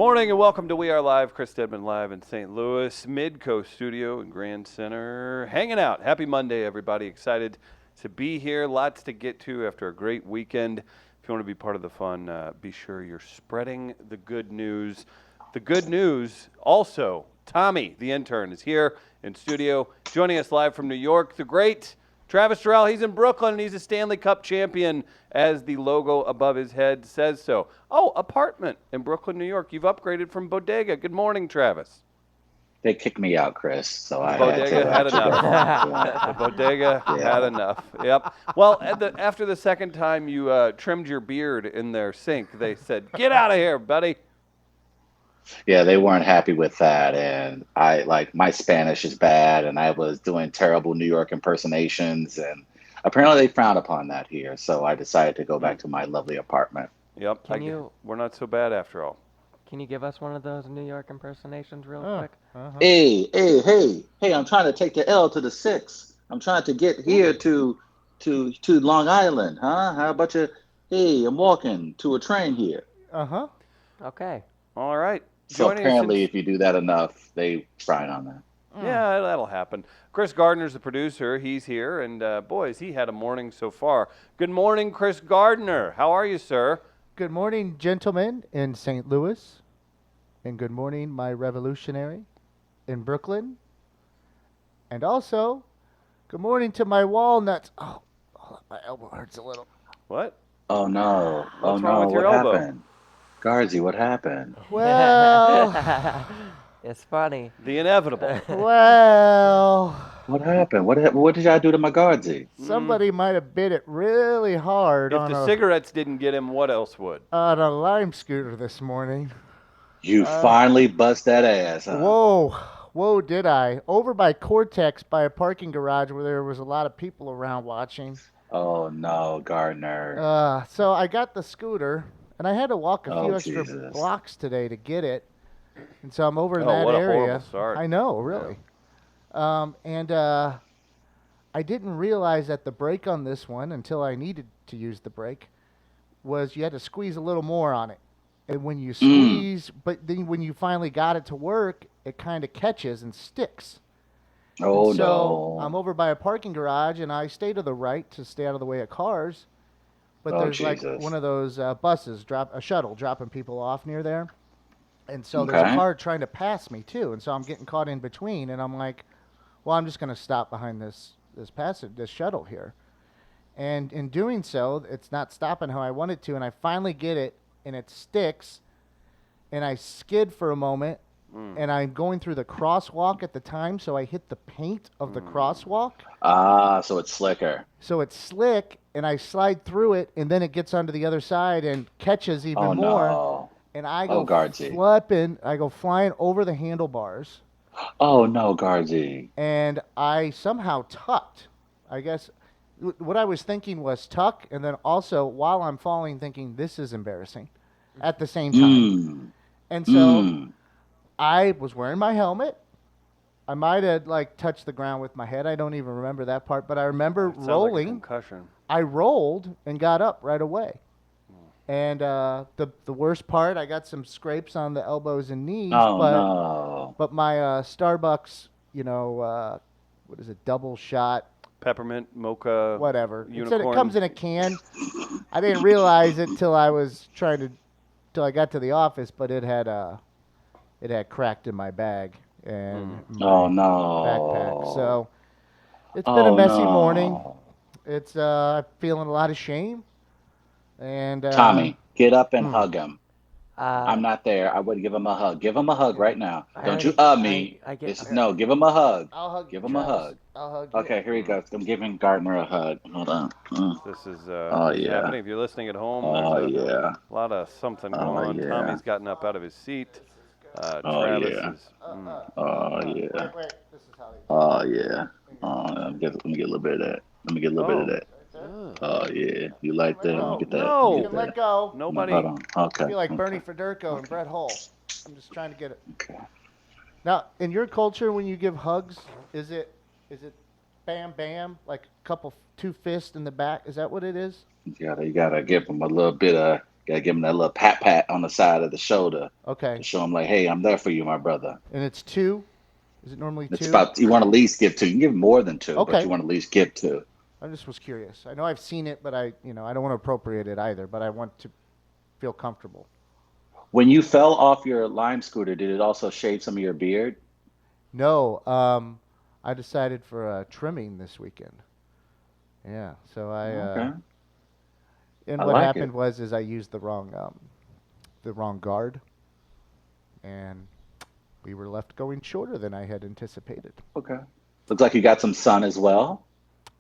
Morning and welcome to We Are Live. Chris Stedman live in St. Louis, Midcoast Studio in Grand Center. Hanging out. Happy Monday, everybody. Excited to be here. Lots to get to after a great weekend. If you want to be part of the fun, be sure you're spreading the good news. The good news also, Tommy, the intern, is here in studio. Joining us live from New York, the great Travis Terrell. He's in Brooklyn, and he's a Stanley Cup champion, as the logo above his head says so. Oh, apartment in Brooklyn, New York. You've upgraded from Bodega. Good morning, Travis. They kicked me out, Chris, so I Bodega had enough. The Bodega had enough. Yep. Well, after the second time you trimmed your beard in their sink, they said, "Get out of here, buddy." Yeah, they weren't happy with that, and my Spanish is bad, and I was doing terrible New York impersonations, and apparently they frown upon that here, so I decided to go back to my lovely apartment. Yep. We're not so bad after all. Can you give us one of those New York impersonations real quick? Hey, I'm trying to take the L to the 6. I'm trying to get here to Long Island, huh? How about you? Hey, I'm walking to a train here. Okay. All right. So apparently if you do that enough, they frown on that. Yeah, that'll happen. Chris Gardner's the producer. He's here, and boys, he had a morning so far. Good morning, Chris Gardner. How are you, sir? Good morning, gentlemen in St. Louis, and good morning, my revolutionary in Brooklyn, and also good morning to my walnuts. Oh, my elbow hurts a little. What? Oh no! What's wrong with your elbow? Happened? Guardsy, what happened? Well, it's funny. The inevitable. well, What happened? What did I do to my Guardsy? somebody might have bit it really hard If the cigarettes didn't get him, what else would? on a lime scooter this morning. You finally bust that ass, huh? Whoa, did I? Over by Cortex, by a parking garage where there was a lot of people around watching. Oh no, Gardner. So I got the scooter, and I had to walk a few extra Jesus. blocks today to get it. And so I'm over in Oh, that what a area. horrible start. I know, really. And I didn't realize that the brake on this one, until I needed to use the brake, was you had to squeeze a little more on it. And when you squeeze, but then when you finally got it to work, it kind of catches and sticks. Oh And so no. I'm over by a parking garage, and I stay to the right to stay out of the way of cars. But Oh, there's like Jesus. one of those buses, a shuttle dropping people off near there. And so there's Okay. a car trying to pass me too. And so I'm getting caught in between, and I'm like, well, I'm just going to stop behind this shuttle here. And in doing so, it's not stopping how I want it to, and I finally get it, and it sticks, and I skid for a moment, and I'm going through the crosswalk at the time, so I hit the paint of the crosswalk. So it's slicker. So it's slick, and I slide through it, and then it gets onto the other side and catches even Oh more. no. And I Oh, go Guardsy. I go flying over the handlebars, Oh no, Guardsy. and I somehow tucked. I guess what I was thinking was tuck, and then also while I'm falling, thinking this is embarrassing at the same time. And so I was wearing my helmet. I might have touched the ground with my head. I don't even remember that part, but I remember Sounds rolling. like a concussion. I rolled and got up right away. And the worst part, I got some scrapes on the elbows and knees. Oh but no. but my Starbucks, what is it, double shot, Peppermint, mocha, whatever. It said it unicorn. comes in a can. I didn't realize it till I got to the office, but it had cracked in my bag and my Oh no. backpack. So it's been a messy morning. It's feeling a lot of shame. And Tommy, get up and hug him. I'm I'm not there. I would give him a hug. Give him a hug right now. I Don't you already- me. I get- No, give him a hug. I'll hug Give you, him a Travis. hug. I'll hug you. Okay, here he goes. I'm giving Gardner a hug. Hold on. This is yeah. happening. If you're listening at home, Oh there's yeah. a lot of something going Oh, on. yeah. Tommy's gotten up out of his seat. Oh, Travis yeah. is. Oh yeah. Wait. This is how they Oh yeah. Let me get a little bit of that. Let me get a little bit of that. Oh yeah. You like that? Let me get that. No. Let me You get can that. let go. Nobody. Hold on. Okay. I feel like okay. Bernie Federico and Brett Hull. I'm just trying to get it. Okay. Now, in your culture, when you give hugs, is it bam bam, like two fists in the back? Is that what it is? You gotta give him a little bit of Gotta give him that little pat on the side of the shoulder Okay. to show him like, hey, I'm there for you, my brother. And it's 2? Is it normally 2? It's about, you want to at least give 2. You can give more than 2, but Okay. you want to at least give 2. I just was curious. I know I've seen it, but I don't want to appropriate it either, but I want to feel comfortable. When you fell off your Lime scooter, did it also shave some of your beard? No, I decided for trimming this weekend. Yeah, so Okay. and I what like happened it. was I used the wrong guard, and we were left going shorter than I had anticipated. Okay. Looks like you got some sun as well.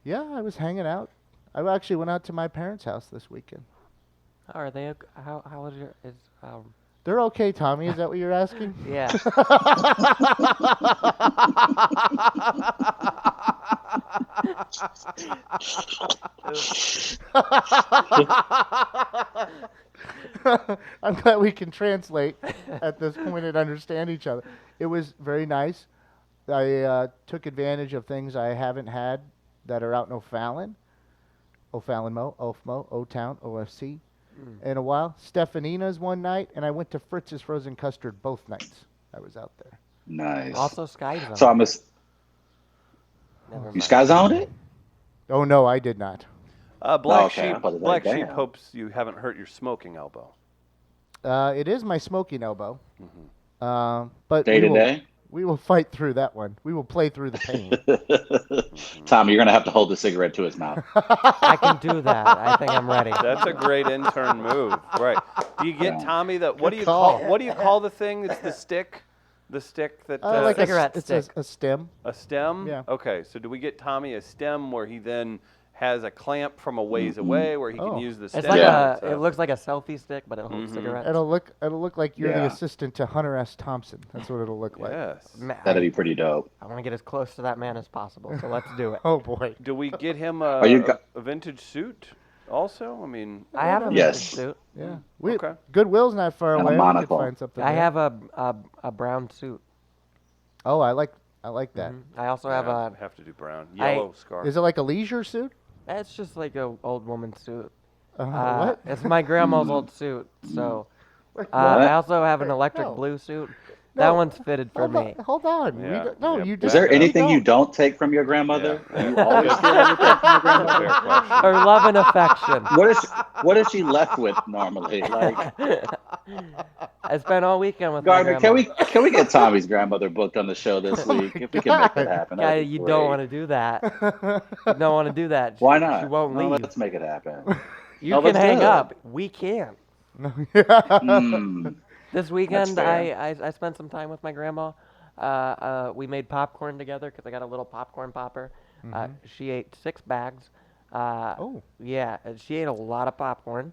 Yeah, I was hanging out. I actually went out to my parents' house this weekend. Are they? How was your? They're okay, Tommy. Is that what you're asking? Yeah. I'm glad we can translate at this point and understand each other. It was very nice. I took advantage of things I haven't had that are out in O'Fallon, Ofmo, O-Town, OFC, in a while. Stefanina's one night, and I went to Fritz's Frozen Custard both nights I was out there. Nice. Also, Sky Zone. So Never you mind. Sky Zoned it? Oh, no, I did not. Black okay. I Sheep. thought it was Black like, Sheep damn. hopes you haven't hurt your smoking elbow. It is my smoking elbow. But Day to day? we will fight through that one. We will play through the pain. Tommy, you're going to have to hold the cigarette to his mouth. I can do that. I think I'm ready. That's a great intern move, right? Do you get Yeah. Tommy the what do you call. call what do you call the thing? It's the stick that Like Cigarette it's stick. a stem. a stem. Yeah. Okay, so do we get Tommy a stem where he then has a clamp from a ways away where he can Oh. use the It's stem? like Yeah. it looks like a selfie stick, but it holds cigarettes. It'll look like you're the Yeah. assistant to Hunter S. Thompson. That's what it'll look like. Yes. That'd be pretty dope. I want to get as close to that man as possible, so let's do it. Oh boy. Do we get him Are you a vintage suit also? I mean, I have a Yes. vintage suit. Yeah. Okay. Goodwill's not far And a away. We could monocle. find something. I there. have a brown suit. Oh, I like that. I also have yeah, a. have to do brown, yellow scarf. Is it like a leisure suit? It's just like a old woman suit. What? It's my grandma's old suit. So What? I also have an electric No. blue suit. No. That one's fitted for Hold me. on. Hold on. Yeah, No, yeah. you Is just. Is there Back up. anything you don't take from your grandmother? You always get everything from your grandmother? Fair question. Or love and affection. What is she left with normally? Like, I spent all weekend with my Gardner, grandma. can we get Tommy's grandmother booked on the show this week? If we can make that happen. Yeah, that'd be you great. don't want to do that. You don't want to do that. Why not? She won't No, leave. let's make it happen. You No, can let's hang do it. up. We can't. Mm. This weekend, fair. I spent some time with my grandma. We made popcorn together because I got a little popcorn popper. She ate 6 bags. Oh. Yeah, and she ate a lot of popcorn.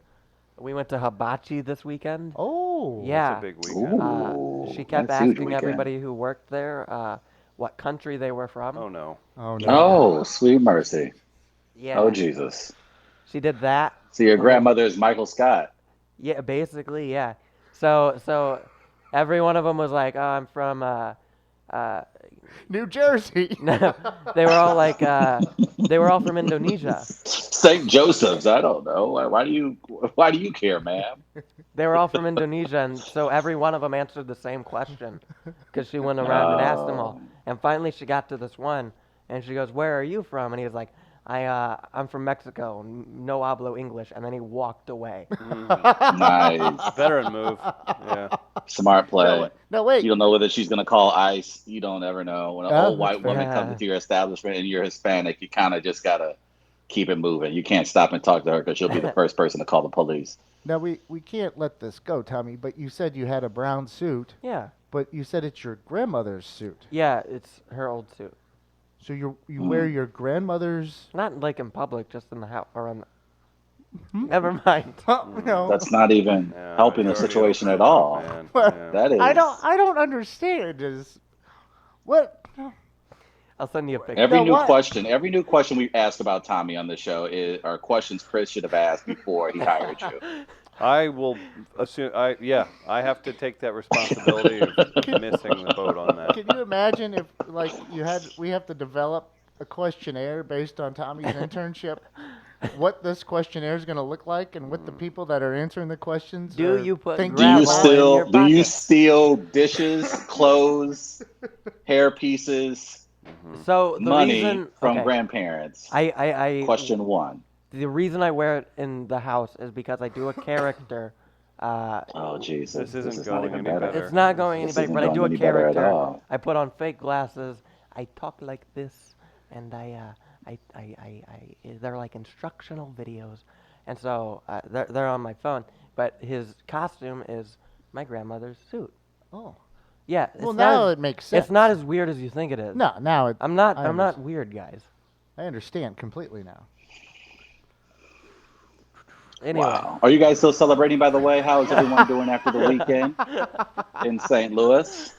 We went to Hibachi this weekend. Oh. Yeah. That's a big weekend. Ooh, She kept that's a huge asking weekend. everybody who worked there what country they were from. Oh no. Oh no. Oh, sweet mercy. Yeah. Oh, Jesus. She did that. So your grandmother is Michael Scott. Yeah, basically, yeah. So every one of them was like, "Oh, I'm from." New Jersey. No, they were all like, they were all from Indonesia. St. Joseph's. I don't know. Why do you care, ma'am? They were all from Indonesia, and so every one of them answered the same question because she went around and asked them all. And finally, she got to this one, and she goes, "Where are you from?" And he was like, I'm from Mexico. No hablo English." And then he walked away. Nice. Veteran move. Yeah. Smart play. No, wait. You don't know whether she's going to call ICE. You don't ever know. When an Oh, old white that's woman fair. comes into your establishment and you're Hispanic, you kind of just got to keep it moving. You can't stop and talk to her because she'll be the first person to call the police. Now we can't let this go, Tommy. But you said you had a brown suit. Yeah, But you said it's your grandmother's suit. yeah, it's her old suit. So you wear your grandmother's. Not like in public, just in the house or on. Never mind. No. That's not even Yeah, helping the it's already situation over at that, all. man. Well, Yeah. That is. I don't understand. Is what? I'll send you a picture. Every No, new what? question we ask about Tommy on the show are questions Chris should have asked before he hired you. I will assume. I have to take that responsibility of missing the boat on that. Can you imagine if we have to develop a questionnaire based on Tommy's internship? what this questionnaire is going to look like and what the people that are answering the questions Do are you put thinking Do you gravel about. in your do you pockets? steal dishes, clothes, hair pieces, So the money reason, from okay, grandparents? I Question one. the reason I wear it in the house is because I do a character. Oh Jesus, This this isn't is not going even any better. better. It's not going any This better, isn't but I going do a any better at character. all. I put on fake glasses. I talk like this, and they're like instructional videos, and so they're on my phone. But his costume is my grandmother's suit. Oh. Yeah. Well, it's now not as, it makes sense. It's not as weird as you think it is. No, now it. I'm not. I I'm not understand. weird, guys. I understand completely now. Anyway. Wow. Are you guys still celebrating, by the way? How is everyone doing after the weekend in St. Louis?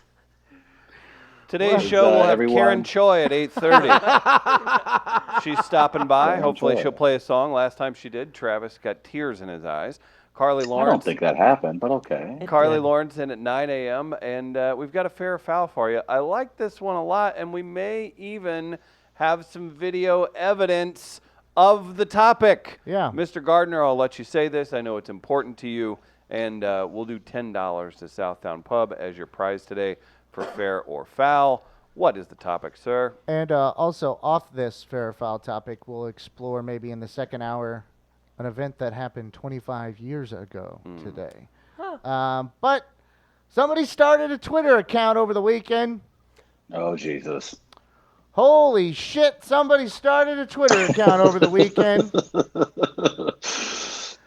Today's Is, show will have everyone- Karen Choi at 8:30. She's stopping by. Karen Hopefully Choi. she'll play a song. Last time she did, Travis got tears in his eyes. Carly I don't Lawrence. think that happened, but okay. It Carly did. Lawrence in at 9 a.m. And we've got a fair or foul for you. I like this one a lot, and we may even have some video evidence of the topic. Yeah. Mr. Gardner, I'll let you say this. I know it's important to you, and we'll do $10 to Southtown Pub as your prize today for fair or foul. What is the topic, sir? And also, off this fair or foul topic, we'll explore maybe in the second hour an event that happened 25 years ago today. But somebody started a Twitter account over the weekend. Oh, Jesus. Holy shit, somebody started a Twitter account over the weekend.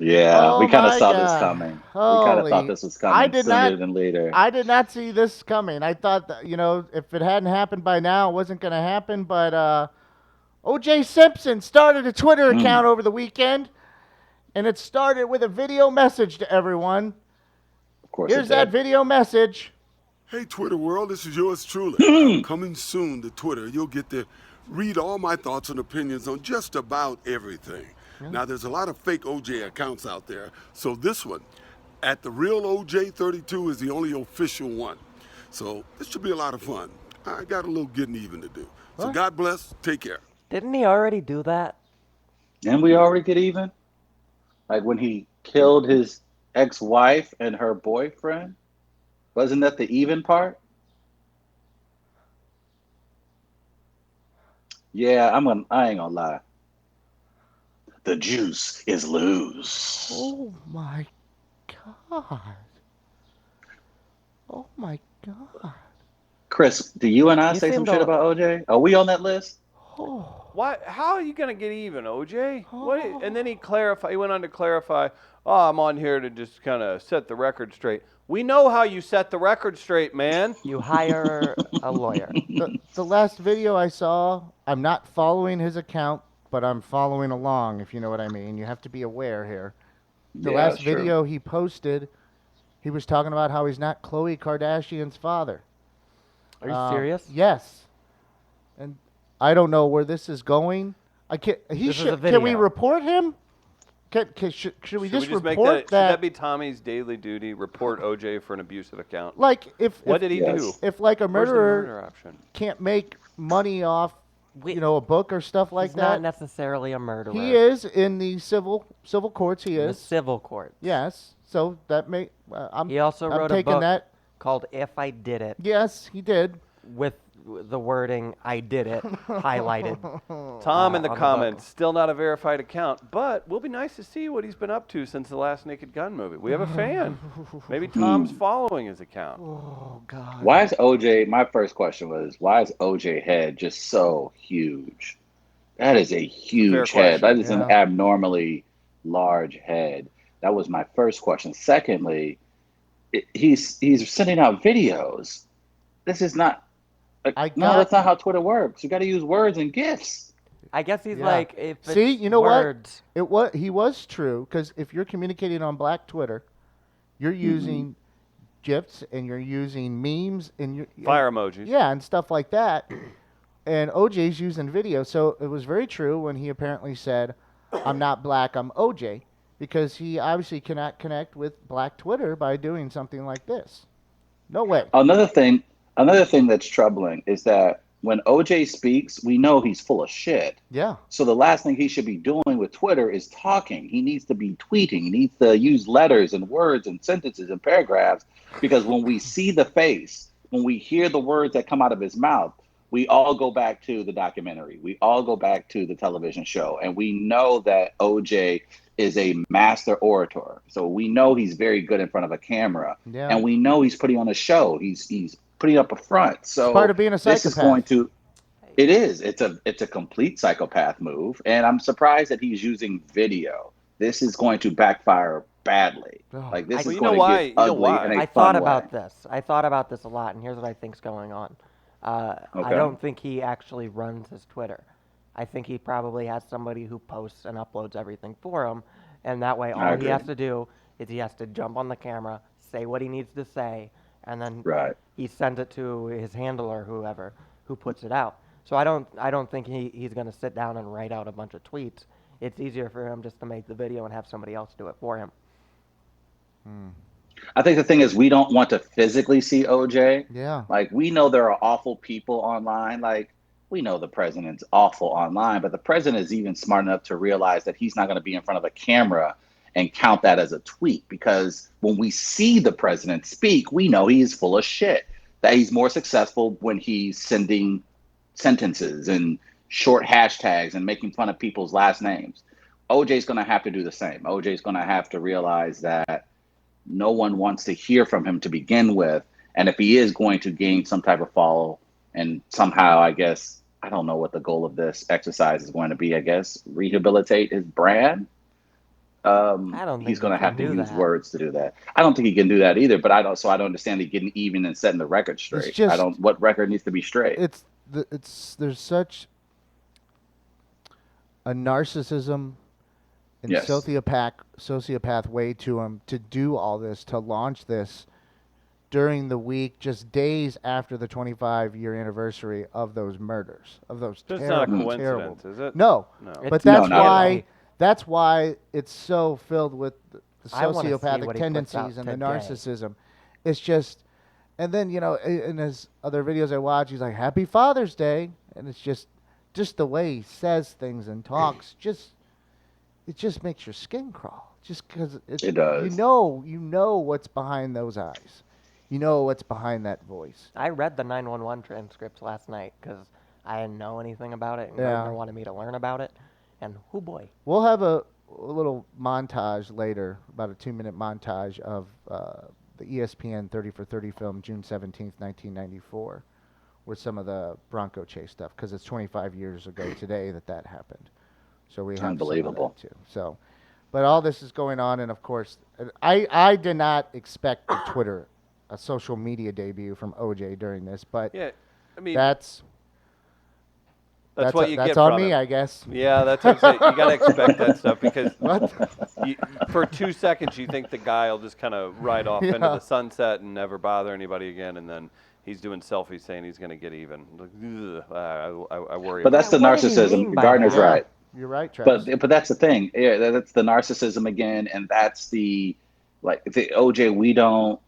Yeah, Oh we kind of my saw God. this coming. We kind of thought Holy- this was I coming did sooner not- than later. I did not see this coming. I thought that, if it hadn't happened by now, it wasn't going to happen. But O.J. Simpson started a Twitter account over the weekend, and it started with a video message to everyone. Of course Here's it that did. video message. Hey, Twitter world, this is yours truly. I'm coming soon to Twitter. You'll get to read all my thoughts and opinions on just about everything. Now, there's a lot of fake OJ accounts out there, so this one, at the real OJ32, is the only official one. So this should be a lot of fun. I got a little getting even to do. So What? God bless. Take care. Didn't he already do that? And we already get even? Like when he killed his ex-wife and her boyfriend? Wasn't that the even part? Yeah, I ain't gonna lie. The juice is loose. Oh, my God. Oh, my God. Chris, do you and I You say seem some to- shit about OJ? Are we on that list? Oh. Why? How are you going to get even, OJ? And then he went on to clarify, I'm on here to just kind of set the record straight. We know how you set the record straight, man. You hire a lawyer. The last video I saw, I'm not following his account, but I'm following along, if you know what I mean. You have to be aware here. The Yeah, last that's true. video he posted, he was talking about how he's not Khloe Kardashian's father. Are you serious? Yes. And I don't know where this is going. I can't. He This is should. a Can we video. report him? Should we just make report that? Should that be Tommy's daily duty? Report OJ for an abusive account. like if What did he Yes. do? if like a Where's the murderer murder option? can't make money off a book or stuff like He's not that? necessarily a murderer. He is in the civil courts. He In the is. civil court. Yes. So that may. I'm. He also I'm wrote a taking book that. called "If I Did It" Yes, he did. with the wording "I did it" highlighted. Tom in the on the comments, still not a verified account, but will be nice to see what he's been up to since the last Naked Gun movie. We have a fan. Maybe Tom's following his account. Oh God. Why is OJ, my first question was, why is OJ head just so huge? That is a huge Fair head. That question, is an yeah. abnormally large head. That was my first question. Secondly, he's sending out videos. This is not, that's not how Twitter works. You got to use words and GIFs. I guess he's Yeah. like, if it's See, you know what? words, He was true because if you're communicating on Black Twitter, you're using GIFs and you're using memes and you're Fire emojis. yeah, and stuff like that. And OJ's using video, so it was very true when he apparently said, "I'm not black, I'm OJ," because he obviously cannot connect with Black Twitter by doing something like this. No way. Another thing that's troubling is that when OJ speaks, we know he's full of shit. Yeah. So the last thing he should be doing with Twitter is talking. He needs to be tweeting. He needs to use letters and words and sentences and paragraphs, because when we see the face, when we hear the words that come out of his mouth, we all go back to the documentary. We all go back to the television show, and we know that OJ is a master orator. So we know he's very good in front of a camera, Yeah. and we know he's putting on a show. He's putting up a front. So It's part of being a this is psychopath. going to. It is. It's a complete psychopath move, and I'm surprised that he's using video. This is going to backfire badly. Oh. Like this Well, is you know going why? to You get know ugly why? in a I fun thought way. about this. I thought about this a lot, and here's what I think's going on. I Okay. don't think he actually runs his Twitter. I think he probably has somebody who posts and uploads everything for him, and that way I all he has agree. to do is he has to jump on the camera, say what he needs to say, and then Right. he sends it to his handler, whoever, who puts it out. So I don't think he's going to sit down and write out a bunch of tweets. It's easier for him just to make the video and have somebody else do it for him. I think the thing is we don't want to physically see OJ. Yeah. Like we know there are awful people online. Like we know the president's awful online, but the president is even smart enough to realize that he's not going to be in front of a camera and count that as a tweet, because when we see the president speak, we know he is full of shit. That he's more successful when he's sending sentences and short hashtags and making fun of people's last names. OJ's going to have to do the same. OJ's going to have to realize that no one wants to hear from him to begin with. And if he is going to gain some type of follow and somehow, I guess, I don't know what the goal of this exercise is going to be, I guess, rehabilitate his brand. I don't think He's going he to have can to do use that. words to do that. I don't think he can do that either, but I don't understand he getting even and setting the record straight. just- What record needs to be straight? There's such a narcissism and Yes. sociopath way to him to do all this, to launch this during the week, just days after the 25-year anniversary of those murders, of those That's not a terrible, terrible. coincidence, is it? No, No. It's but No, that's not at why all. that's why it's so filled with the I wanna see what sociopathic he puts tendencies out and the today. narcissism. It's just, and then in his other videos I watch, he's like, "Happy Father's Day," and it's just the way he says things and talks, it just makes your skin crawl. Just because It does. you know what's behind those eyes, you know what's behind that voice. I read the 911 transcripts last night because I didn't know anything about it, and Yeah. Gardner wanted me to learn about it. And oh boy, We'll have a little montage later, about a 2-minute montage of the ESPN 30 for 30 film, June 17th, 1994, with some of the Bronco chase stuff, because it's 25 years ago today that happened. So we have some of Unbelievable. that too. So, but all this is going on, and of course, I did not expect a social media debut from OJ during this, but Yeah, I mean, that's what you that's get on from me, him. I guess. Yeah, that's what I'm saying. You got to expect that stuff because What? for 2 seconds you think the guy will just kind of ride off into Yeah. the sunset and never bother anybody again, and then he's doing selfies saying he's going to get even. Like, ugh, I worry. But about that's the it. What did he narcissism. mean by Gardner's that? right. You're right, Travis. But that's the thing. Yeah, that's the narcissism again, and that's the OJ.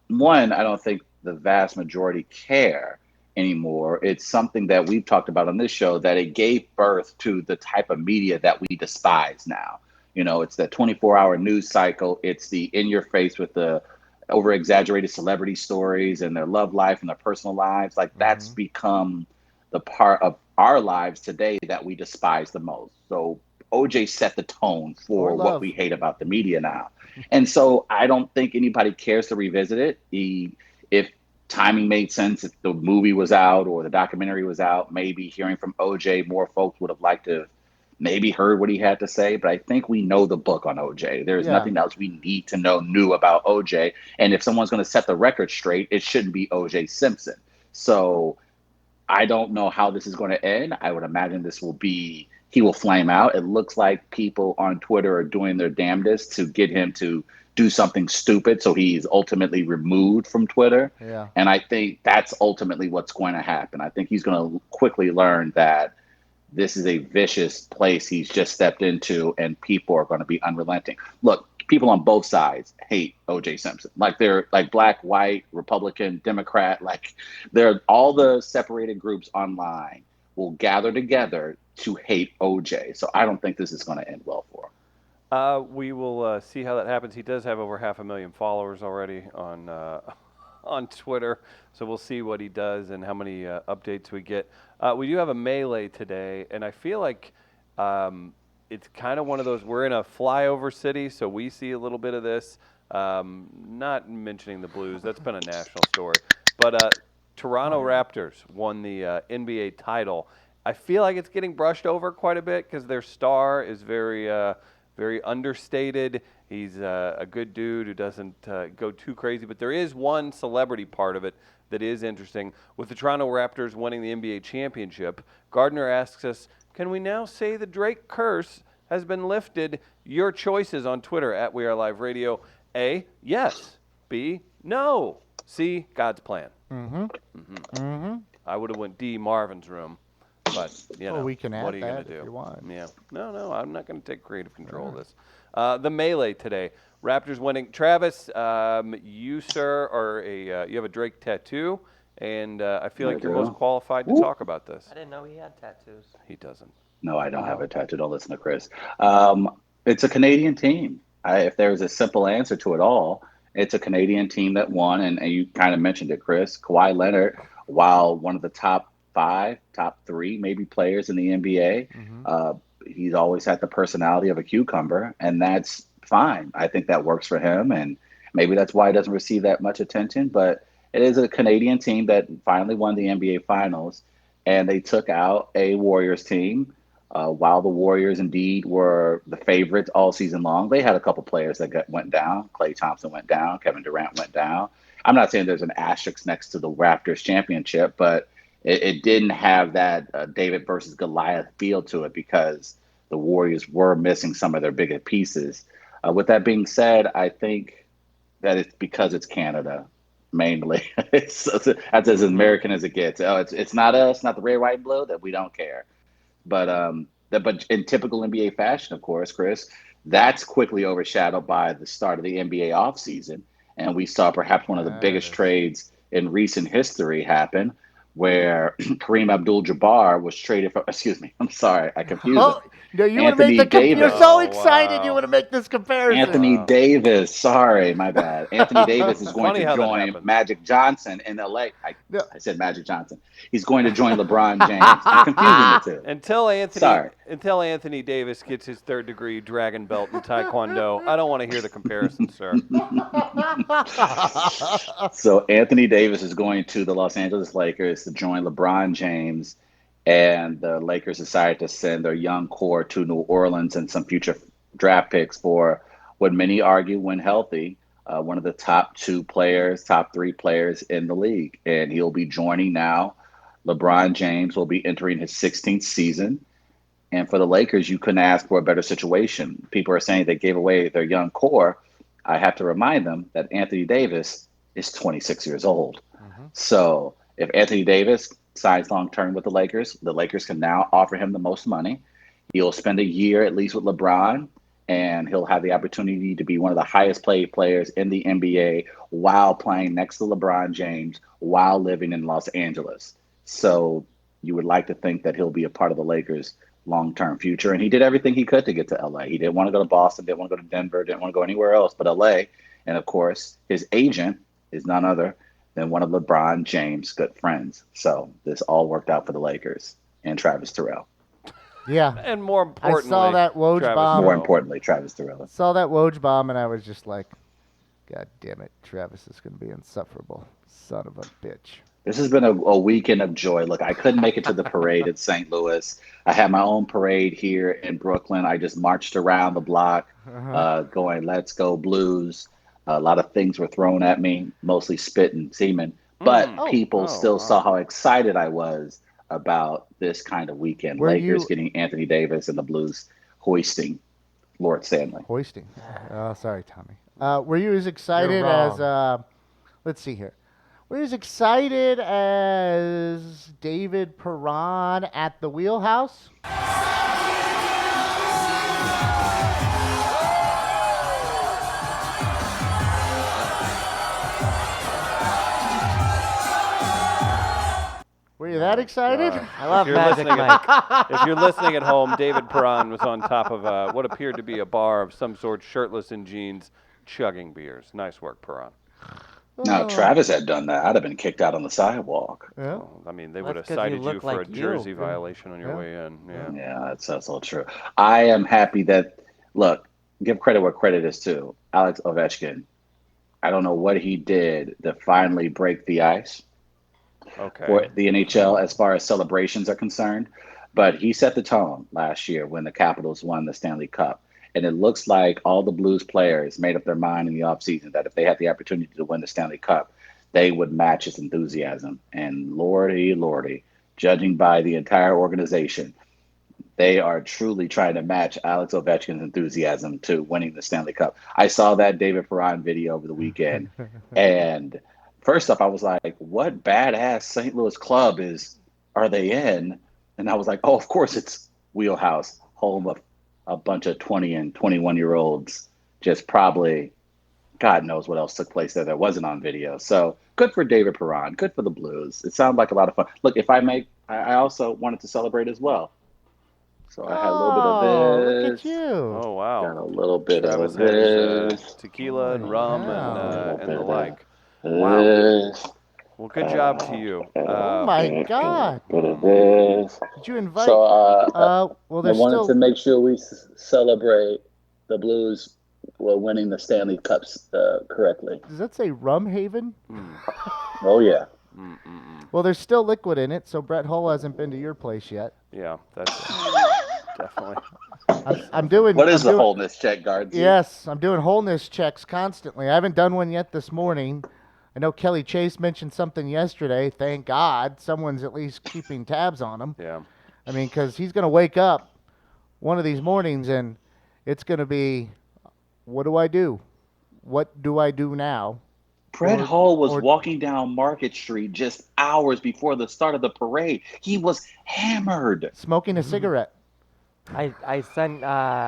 I don't think the vast majority care anymore. It's something that we've talked about on this show, that it gave birth to the type of media that we despise now. It's that 24-hour news cycle. It's the in your face with the over exaggerated celebrity stories and their love life and their personal lives. Like that's become the part of our lives today that we despise the most. So OJ set the tone for Or what love. we hate about the media now. And so I don't think anybody cares to revisit it. If timing made sense, if the movie was out or the documentary was out, maybe hearing from OJ, more folks would have liked to have maybe heard what he had to say. But I think we know the book on OJ. There's Yeah. nothing else we need to know new about OJ. And if someone's going to set the record straight, it shouldn't be OJ Simpson. So I don't know how this is going to end. I would imagine he will flame out. It looks like people on Twitter are doing their damnedest to get him to do something stupid, so he's ultimately removed from Twitter. Yeah. And I think that's ultimately what's going to happen. I think he's going to quickly learn that this is a vicious place he's just stepped into, and people are going to be unrelenting. Look, people on both sides hate OJ Simpson. Like they're like black, white, Republican, Democrat. Like they're all the separated groups online will gather together to hate OJ. So I don't think this is going to end well for him. We will see how that happens. He does have over 500,000 followers already on on Twitter, so we'll see what he does and how many updates we get. We do have a melee today, and I feel like it's kind of one of those. We're in a flyover city, so we see a little bit of this. Not mentioning the Blues, that's been a national story, but Toronto Raptors won the NBA title. I feel like it's getting brushed over quite a bit because their star is very understated. He's a good dude who doesn't go too crazy. But there is one celebrity part of it that is interesting. With the Toronto Raptors winning the NBA championship, Gardner asks us, can we now say the Drake curse has been lifted? Your choices on Twitter at We Are Live Radio. A, yes. B, no. C, God's plan. I would have went D, Marvin's room. But, you know, we can add what are you going that to do? if you want. Yeah. No, I'm not going to take creative control of this. The melee today. Raptors winning. Travis, you, sir, you have a Drake tattoo, and I feel like you're most qualified to talk about this. I didn't know he had tattoos. He doesn't. No, I don't have a tattoo. Don't listen to Chris. It's a Canadian team. If there's a simple answer to it all, it's a Canadian team that won, and you kind of mentioned it, Chris. Kawhi Leonard, while one of the top 5, top 3 maybe players in the NBA, he's always had the personality of a cucumber, and that's fine. I think that works for him, and maybe that's why he doesn't receive that much attention. But it is a Canadian team that finally won the NBA Finals, and they took out a Warriors team. While the Warriors indeed were the favorites all season long, they had a couple players that went down. Klay Thompson went down. Kevin Durant went down. I'm not saying there's an asterisk next to the Raptors championship, but it didn't have that David versus Goliath feel to it because the Warriors were missing some of their bigger pieces. With that being said, I think that it's because it's Canada, mainly. That's as American as it gets. Oh, it's not us, not the red, white, and blue, that we don't care. But in typical NBA fashion, of course, Chris, that's quickly overshadowed by the start of the NBA offseason. And we saw perhaps one of the biggest trades in recent history happen, where Kareem Abdul-Jabbar was traded for. Excuse me, I'm sorry, I confused it. No, you want to Anthony make Davis. You're so excited. You want to make this comparison. Anthony Davis. Sorry, my bad. Anthony Davis is going Funny to how that join happens. Magic Johnson in LA. I said Magic Johnson. He's going to join LeBron James. I'm confusing the two. Until Anthony Davis gets his 3rd degree dragon belt in Taekwondo, I don't want to hear the comparison, sir. So Anthony Davis is going to the Los Angeles Lakers to join LeBron James, and the Lakers decided to send their young core to New Orleans and some future draft picks for what many argue, when healthy, one of the top 3 players in the league. And he'll be joining now. LeBron James will be entering his 16th season. And for the Lakers, you couldn't ask for a better situation. People are saying they gave away their young core. I have to remind them that Anthony Davis is 26 years old. So if Anthony Davis signs long-term with the Lakers can now offer him the most money. He'll spend a year at least with LeBron, and he'll have the opportunity to be one of the highest paid players in the NBA while playing next to LeBron James while living in Los Angeles. So you would like to think that he'll be a part of the Lakers' long-term future. And he did everything he could to get to LA. He didn't want to go to Boston, didn't want to go to Denver, didn't want to go anywhere else but LA. And of course, his agent is none other than one of LeBron James' good friends. So this all worked out for the Lakers and Travis Terrell. Yeah. And more importantly, I saw that Woj bomb. More importantly, Travis Terrell. I saw that Woj bomb, and I was just like, God damn it, Travis is going to be insufferable. Son of a bitch. This has been a weekend of joy. Look, I couldn't make it to the parade in St. Louis. I had my own parade here in Brooklyn. I just marched around the block going, let's go Blues. A lot of things were thrown at me, mostly spit and semen. But people still saw how excited I was about this kind of weekend. Lakers getting Anthony Davis and the Blues hoisting Lord Stanley. Hoisting. Oh, sorry, Tommy. Were you as excited as, let's see here. Were you as excited as David Perron at the Wheelhouse? that excited? I love if you're Magic listening Mike. if you're listening at home, David Perron was on top of what appeared to be a bar of some sort, shirtless in jeans, chugging beers. Nice work, Perron. Now, Travis had done that. I'd have been kicked out on the sidewalk. Yeah. Well, I mean, they Well, would have that's 'cause you cited you look for like a you. jersey violation on your Yeah. way in. Yeah. Yeah, that's all true. I am happy that, look, give credit where credit is due. Alex Ovechkin, I don't know what he did to finally break the ice Okay. for the NHL as far as celebrations are concerned, but he set the tone last year when the Capitals won the Stanley Cup. And it looks like all the Blues players made up their mind in the offseason that if they had the opportunity to win the Stanley Cup, they would match his enthusiasm. And lordy, judging by the entire organization, they are truly trying to match Alex Ovechkin's enthusiasm to winning the Stanley Cup. I saw that David Perron video over the weekend, and first off, I was like, "What badass St. Louis club are they in?" And I was like, "Oh, of course it's Wheelhouse, home of a bunch of 20 and 21-year-olds. Just probably, God knows what else took place there that wasn't on video." So good for David Perron, good for the Blues. It sounded like a lot of fun. Look, if I may, I also wanted to celebrate as well. So I had a little bit of this. Look at you. Oh, wow. Got a little bit Travis of had his this. tequila and Holy rum cow. and the like. Wow. Well, good job to you. Oh my God. Bit of this. Did you invite? So Well, I there's wanted still. to make sure we celebrate the Blues were winning the Stanley Cups correctly. Does that say Rum Haven? Oh yeah. Well, there's still liquid in it, so Brett Hull hasn't been to your place yet. Yeah, that's definitely. I'm doing. What is I'm the doing- wholeness check, guards? Yes, I'm doing wholeness checks constantly. I haven't done one yet this morning. I know Kelly Chase mentioned something yesterday. Thank God someone's at least keeping tabs on him. Yeah. I mean, because he's going to wake up one of these mornings and it's going to be, what do I do? What do I do now? Brett Hull was or- walking down Market Street just hours before the start of the parade. He was hammered. Smoking a cigarette. I sent.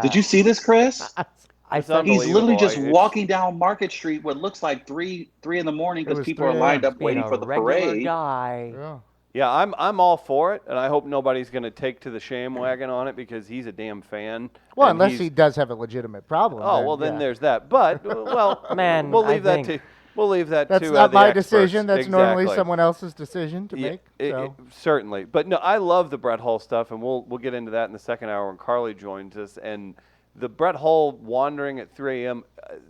Did you see this, Chris? I It's sent. He's literally Unbelievable. just It's- walking down Market Street what looks like three in the morning It because was people are 3 lined a.m. up being waiting a for the regular parade. guy. Yeah. Yeah, I'm all for it, and I hope nobody's going to take to the sham wagon on it because he's a damn fan. Well, and unless he's- he does have a legitimate problem. Oh well, then yeah. there's that. But well, Man, we'll I leave that think- to we'll leave that That's to not the my experts. decision. That's normally Exactly. someone else's decision to Yeah, make. So. certainly. But no, I love the Brett Hull stuff, and we'll get into that in the second hour when Carly joins us. And the Brett Hull wandering at 3 a.m.,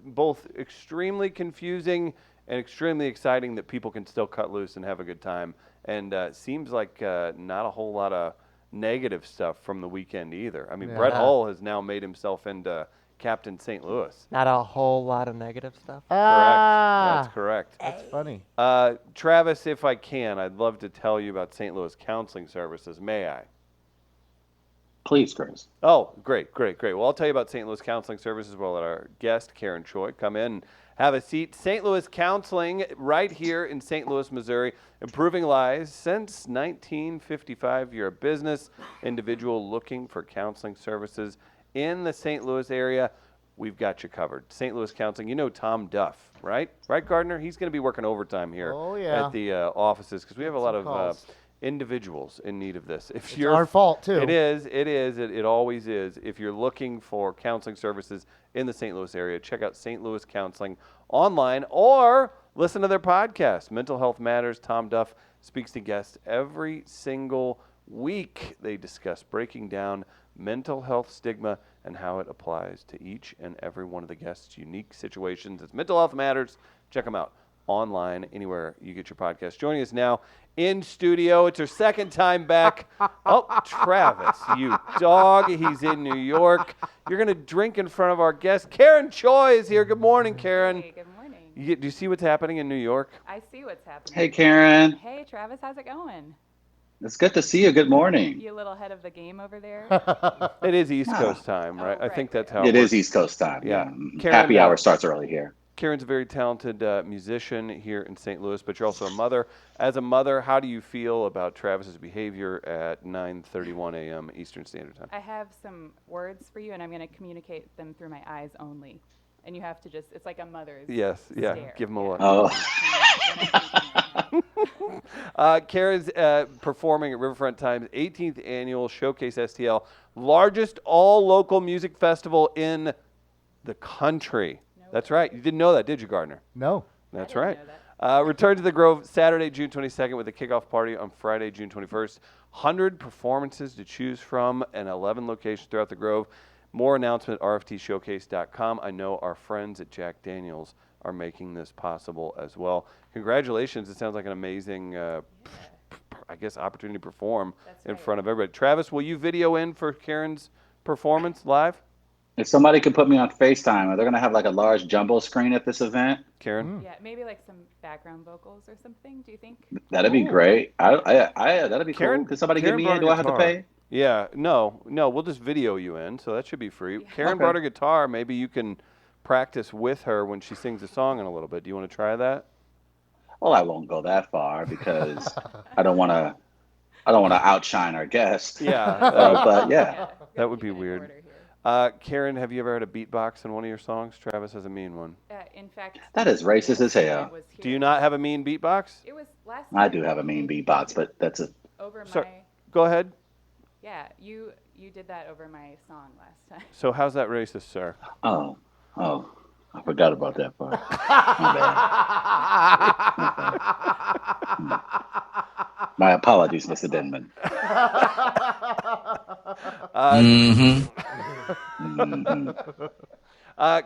both extremely confusing and extremely exciting that people can still cut loose and have a good time. And seems like not a whole lot of negative stuff from the weekend either. I mean, Yeah. Brett Hull has now made himself into Captain St. Louis. Not a whole lot of negative stuff. Ah, That's correct. That's funny. Travis, if I can, I'd love to tell you about St. Louis Counseling Services. May I? Please, Chris. Oh, great. Well, I'll tell you about St. Louis Counseling Services. We'll let our guest, Karen Choi, come in and have a seat. St. Louis Counseling right here in St. Louis, Missouri, improving lives since 1955. You're a business individual looking for counseling services in the St. Louis area. We've got you covered. St. Louis Counseling, you know Tom Duff, right? Right, Gardner? He's going to be working overtime here Oh, yeah. at the offices because we have a lot of calls. individuals in need of this. If It's you're our fault, too. It is. It always is. If you're looking for counseling services in the St. Louis area, check out St. Louis Counseling online or listen to their podcast, Mental Health Matters. Tom Duff speaks to guests every single week. They discuss breaking down mental health stigma and how it applies to each and every one of the guests' unique situations. It's Mental Health Matters. Check them out online, anywhere you get your podcast. Joining us now in studio, it's her second time back. Oh, Travis, you dog. He's in New York. You're going to drink in front of our guest. Karen Choi is here. Good morning, Karen. Hey, good morning. Do you see what's happening in New York? I see what's happening. Hey, Karen. Hey, Travis, how's it going? It's good to see you. Good morning. You a little ahead of the game over there? It is East Coast time, Oh, right? I right, think that's right. how It works. is East Coast time. Yeah. Yeah. Karen, Happy hour starts early here. Karen's a very talented musician here in St. Louis, but you're also a mother. As a mother, how do you feel about Travis's behavior at 9:31 a.m. Eastern Standard Time? I have some words for you, and I'm going to communicate them through my eyes only. And you have to just, it's like a mother's Yes, yeah, stare. give him a look. Oh. When I'm speaking right now. Karen's performing at Riverfront Times' 18th annual Showcase STL, largest all-local music festival in the country. That's right. You didn't know that, did you, Gardner? No. That's didn't right. know that. Return to the Grove Saturday, June 22nd with a kickoff party on Friday, June 21st. 100 performances to choose from and 11 locations throughout the Grove. More announcement, rftshowcase.com. I know our friends at Jack Daniels are making this possible as well. Congratulations. It sounds like an amazing, I guess, opportunity to perform in front of everybody. Travis, will you video in for Karen's performance live? If somebody could put me on FaceTime, are they going to have like a large jumbo screen at this event? Karen? Yeah, maybe like some background vocals or something. Do you think? That'd be great. That'd be Karen, cool. Could somebody Karen get me brought in? a Do I have to guitar. pay? Yeah, no, we'll just video you in, so that should be free. Karen Okay. brought a guitar. Maybe you can practice with her when she sings a song in a little bit. Do you want to try that? Well, I won't go that far because I don't want to outshine our guest. Yeah, But yeah, that would be Keep it in weird. order here. Karen, have you ever had a beatbox in one of your songs? Travis has a mean one. In fact, that is racist as it hell. was here. Do you not have a mean beatbox? It was last I time do have a you mean did beatbox, but that's a over Sir, my. go ahead. Yeah, you did that over my song last time. So how's that racist, sir? oh. I forgot about that part. My bad. My apologies, Mr. Denman.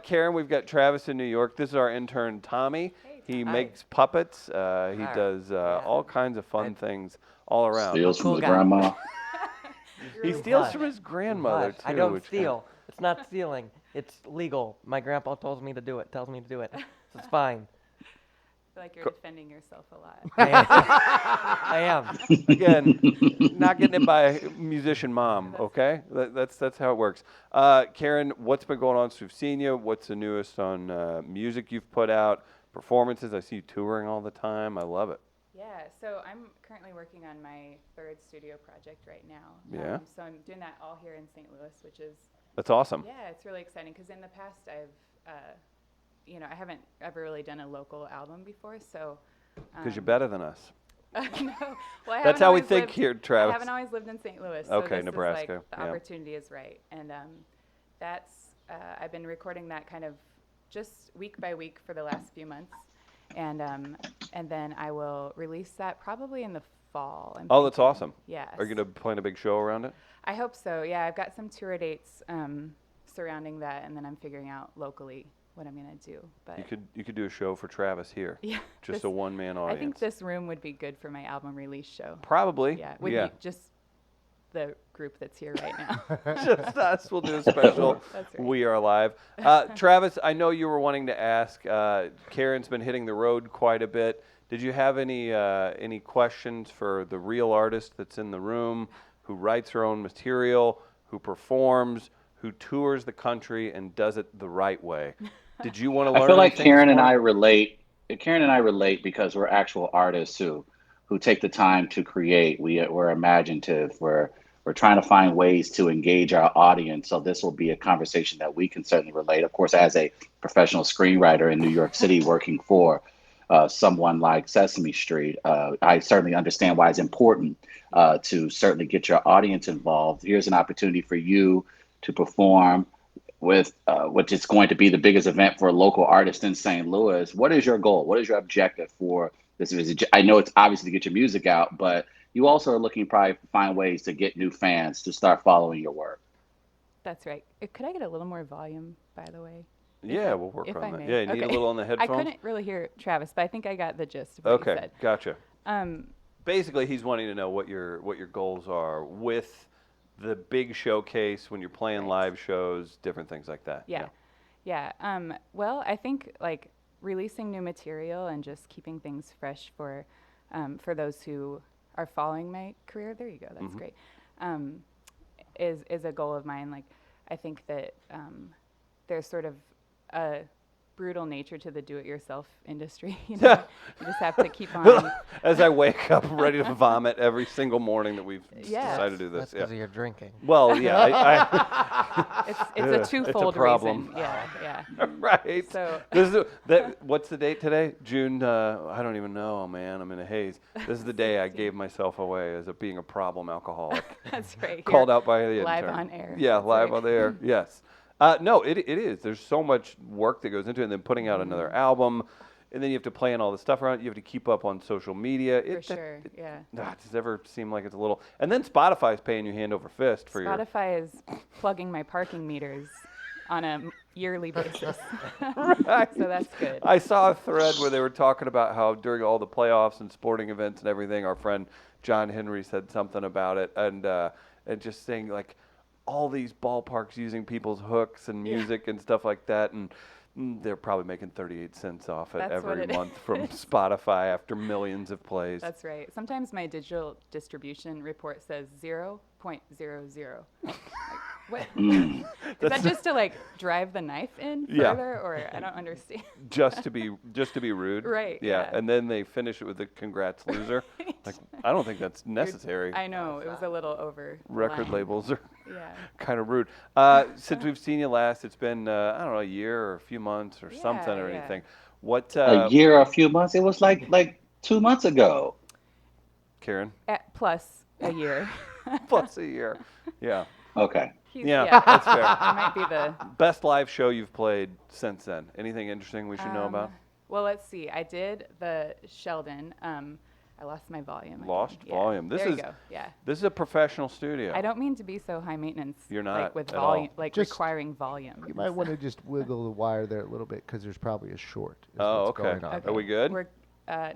Karen, we've got Travis in New York. This is our intern, Tommy. He makes puppets. He does all kinds of fun things all around. Steals from Cool the guy. grandma. He steals from his grandmother, Hush, too. I don't which- steal. It's not stealing. It's legal. My grandpa tells me to do it. Tells me to do it. So it's fine. I feel like you're defending yourself a lot. I am. Again, not getting it by musician mom, okay? That's how it works. Karen, what's been going on since we've seen you? What's the newest on music you've put out, performances? I see you touring all the time. I love it. Yeah, so I'm currently working on my third studio project right now. Yeah. So I'm doing that all here in St. Louis, which is, That's awesome. yeah, it's really exciting because in the past I've, I haven't ever really done a local album before, so. Because you're better than us. No, well, I That's haven't how we always think lived- here, Travis. I haven't always lived in St. Louis. So Okay, this Nebraska, Is like the yeah. opportunity is right, and that's I've been recording that kind of just week by week for the last few months, and then I will release that probably in the fall. I'm Oh, that's thinking. awesome. Yes. Are you going to plan a big show around it? I hope so. Yeah, I've got some tour dates surrounding that, and then I'm figuring out locally what I'm gonna do. But You could do a show for Travis here. yeah, Just this- a one-man audience. I think this room would be good for my album release show. Probably. Yeah, with yeah. you, just the group that's here right now. Just us. We'll do a special. That's right. We are live. Travis, I know you were wanting to ask. Karen's been hitting the road quite a bit. Did you have any questions for the real artist that's in the room, who writes her own material, who performs, who tours the country and does it the right way? Did you want to learn? I feel like anything Karen this and I morning? relate. Karen and I relate because we're actual artists who take the time to create. We're imaginative. We're trying to find ways to engage our audience. So this will be a conversation that we can certainly relate. Of course, as a professional screenwriter in New York City, working for someone like Sesame Street, I certainly understand why it's important to certainly get your audience involved. Here's an opportunity for you to perform with which is going to be the biggest event for a local artist in St. Louis. What is your goal? What is your objective for this visit? I know it's obviously to get your music out, but you also are looking probably to find ways to get new fans to start following your work. That's right. Could I get a little more volume, by the way? Yeah, we'll work if on I that. may. Yeah, you need a Okay. little on the I headphones. couldn't really hear Travis, but I think I got the gist of what you Okay, said. gotcha. Um, Basically, he's wanting to know what your goals are with the big showcase when you're playing Right. live shows, different things like that. Yeah. Well, I think like releasing new material and just keeping things fresh for those who are following my career. There you go. That's great. Is a goal of mine. Like, I think that there's sort of a brutal nature to the do-it-yourself industry. You know? You just have to keep on. As I wake up ready to vomit every single morning that we've Yeah. decided to do this. That's because of your drinking. Well, yeah, It's Yeah, a it's a twofold problem. reason. Yeah. right. So This is what's the date today? June. I don't even know, man. I'm in a haze. This is the day I gave myself away as being a problem alcoholic. that's right. Called Here, out by the live intern. on air. Yeah, That's live right. on the air. Yes. No, it is. There's so much work that goes into it, and then putting out another album, and then you have to plan all the stuff around it. You have to keep up on social media. For sure. Yeah. Does it ever seem like it's a little? And then Spotify's paying you hand over fist for your. Spotify is plugging my parking meters on a yearly basis. Right. So that's good. I saw a thread where they were talking about how during all the playoffs and sporting events and everything, our friend John Henry said something about it, and just saying like all these ballparks using people's hooks and music and stuff like that, and they're probably making 38 cents off it That's what every it month from Spotify after millions of plays. That's right. Sometimes my digital distribution report says 0.00. Like, what? Is that just to like drive the knife in Yeah. further, or I don't understand? just to be rude. Right, Yeah. yeah. And then they finish it with the congrats loser. Like I don't think that's necessary. I know it was a little over. the Record line. labels are Yeah. kind of rude. Since we've seen you last, it's been I don't know, a year or a few months or something or Yeah. anything. What A year or a few months. It was like 2 months ago. Karen? Plus a year. Plus a year. Yeah. Okay. Yeah, that's fair. It might be the. Best live show you've played since then. Anything interesting we should know about? Well, let's see. I did the Sheldon. I lost my volume. again. Lost Yeah. volume. This there is you go. Yeah. This is a professional studio. I don't mean to be so high maintenance. You're not Like with at all. volume, like Just- requiring volume. You might want to just wiggle the wire there a little bit because there's probably a short. is Oh, what's okay. going on. Are we good? We're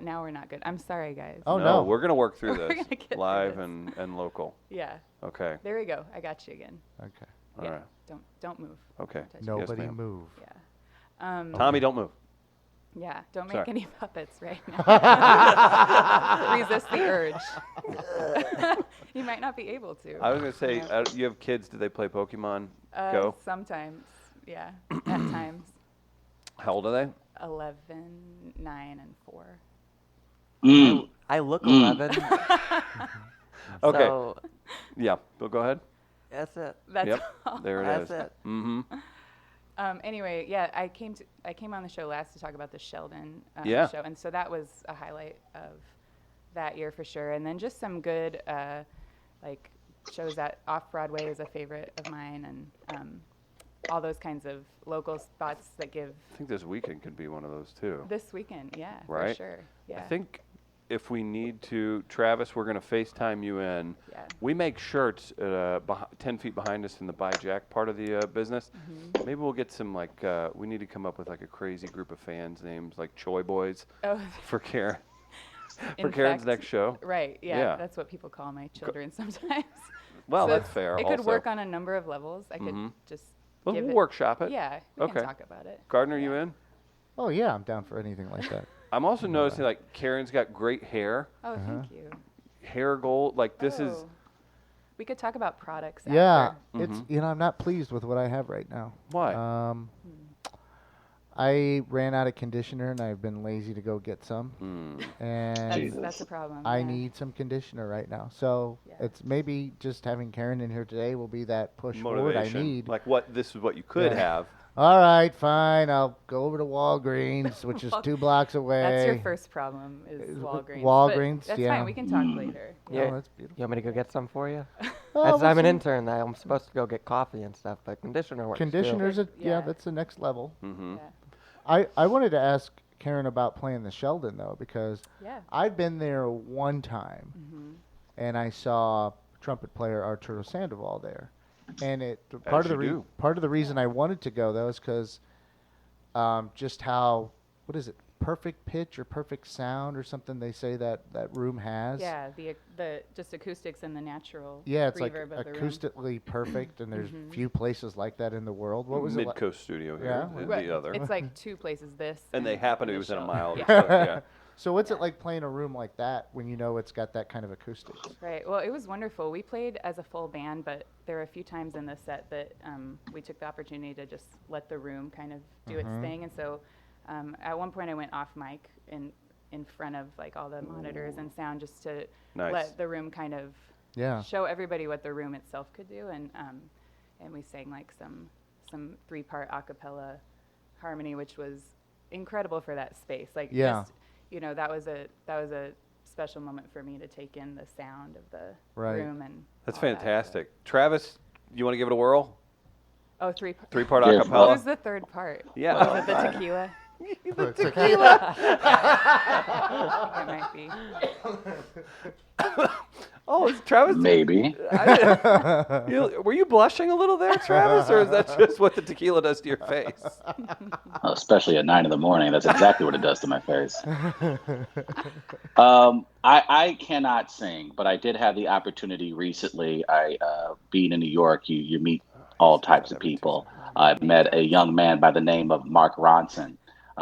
now we're not good. I'm sorry, guys. Oh, no, no. we're gonna work through We're this gonna get through live this. and local. Yeah. Okay. There we go. I got you again. Okay. All yeah. right. Don't move. Okay. Touch it. Nobody ma'am. move. Yeah. Tommy, don't move. Yeah. Don't make Sorry. any puppets right now. Resist the urge. You might not be able to. I was gonna say, Yeah. you have kids. Do they play Pokemon Go? Sometimes. Yeah. At times. How old are they? 11, 9, and 4. Mm. I look 11. Okay. So Yeah. But go ahead. that's it. That's Yep. all. There it That's is. it. Mm-hmm. Anyway, yeah, I came on the show last to talk about the Sheldon Yeah. show, and so that was a highlight of that year for sure. And then just some good like shows that Off Broadway is a favorite of mine, and all those kinds of local spots that give I think this weekend could be one of those too. this weekend. Yeah, Right. for sure. Yeah. I think if we need to, Travis, we're going to FaceTime you in. Yeah. We make shirts 10 feet behind us in the buy jack part of the business. Mm-hmm. Maybe we'll get some we need to come up with like a crazy group of fans names like Choi Boys Oh, for Karen. in for Karen's fact- next show. Right. Yeah, Yeah. That's what people call my children sometimes. Well, So that's fair. It also. could work on a number of levels. I could Mhm. just Well, give we'll it. workshop it. Yeah, we Okay. can talk about it. Gardner, you Yeah. in? Oh, yeah, I'm down for anything like that. I'm also noticing like Karen's got great hair, Oh, thank you. hair gold. Like this is. Oh. We could talk about products. Yeah, after. it's I'm not pleased with what I have right now. Why? I ran out of conditioner and I've been lazy to go get some, and That's a problem. I yeah. need some conditioner right now. So Yeah. it's maybe just having Karen in here today will be that push forward I Motivation. need. Like what? This is what you could Yeah. have. All right, fine. I'll go over to Walgreens, which is Wal- 2 blocks away. That's your first problem is Is Walgreens. Walgreens, but that's yeah. fine. We can talk later. Oh, Yeah. that's beautiful. You want me to go get some for you? Well, As I'm an we'll see. intern, I'm supposed to go get coffee and stuff, but conditioner works too. Conditioners, Yeah. that's the next level. Mm-hmm. Yeah. I wanted to ask Karen about playing the Sheldon though, because Yeah. I've been there one time, Mm-hmm. and I saw trumpet player Arturo Sandoval there, and part of the reason I wanted to go though is because just how what is it, perfect pitch or perfect sound or something they say that room has. Yeah. The just acoustics and the natural. Yeah, it's like reverb of the room. acoustically perfect, and there's Mhm. few places like that in the world. What was it? Mid Coast Studio here, Yeah. and Right. the other. It's like 2 places. This. And they happen to be the within a show. mile of Yeah. each other. Yeah. So what's it like playing a room like that when you know it's got that kind of acoustics? Right. Well, it was wonderful. We played as a full band, but there were a few times in the set that we took the opportunity to just let the room kind of do its thing. And so at one point I went off mic in front of like all the monitors and sound just to let the room kind of show everybody what the room itself could do. And we sang like some 3-part a cappella harmony, which was incredible for that space. Like just, you know, that was a special moment for me to take in the sound of the room. And that's fantastic. Travis, you want to give it a whirl? Oh, 3-part. 3-part a cappella. What was the 3rd part? Yeah. Was it the tequila? The tequila. It might be. Oh, is Travis? Maybe. Were you blushing a little there, Travis, or is that just what the tequila does to your face? Especially at 9 a.m. That's exactly what it does to my face. I cannot sing, but I did have the opportunity recently. Being in New York, you meet all types of people. I met a young man by the name of Mark Ronson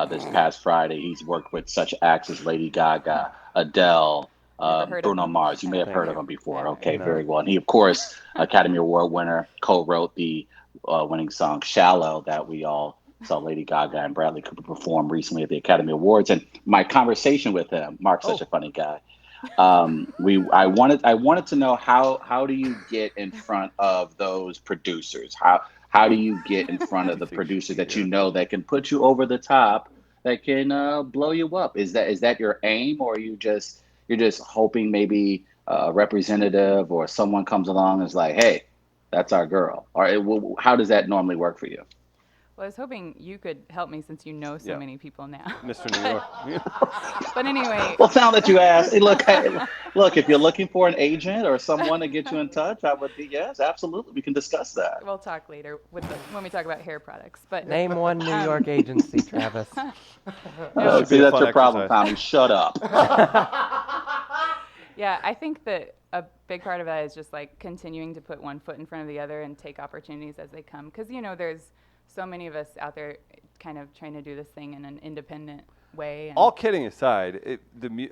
this past Friday. He's worked with such acts as Lady Gaga, Adele, Bruno Mars. You may have heard of him before. Okay, very well. And he, of course, Academy Award winner, co-wrote the winning song "Shallow" that we all saw Lady Gaga and Bradley Cooper perform recently at the Academy Awards. And my conversation with him, Mark's such a funny guy. I wanted to know how do you get in front of those producers? How do you get in front of the producer that you know that can put you over the top, that can blow you up? Is that your aim, or you're just hoping maybe a representative or someone comes along and is like, hey, that's our girl? Or how does that normally work for you? Well, I was hoping you could help me since you know so many people now. Mr. New York. But anyway. Well, now that you asked, look, if you're looking for an agent or someone to get you in touch, I would be, yes, absolutely. We can discuss that. We'll talk later when we talk about hair products. But name one New York agency, Travis. See, that's your problem, Tommy. Shut up. Yeah, I think that a big part of that is just like continuing to put one foot in front of the other and take opportunities as they come. Because, you know, there's so many of us out there kind of trying to do this thing in an independent way. And all kidding aside,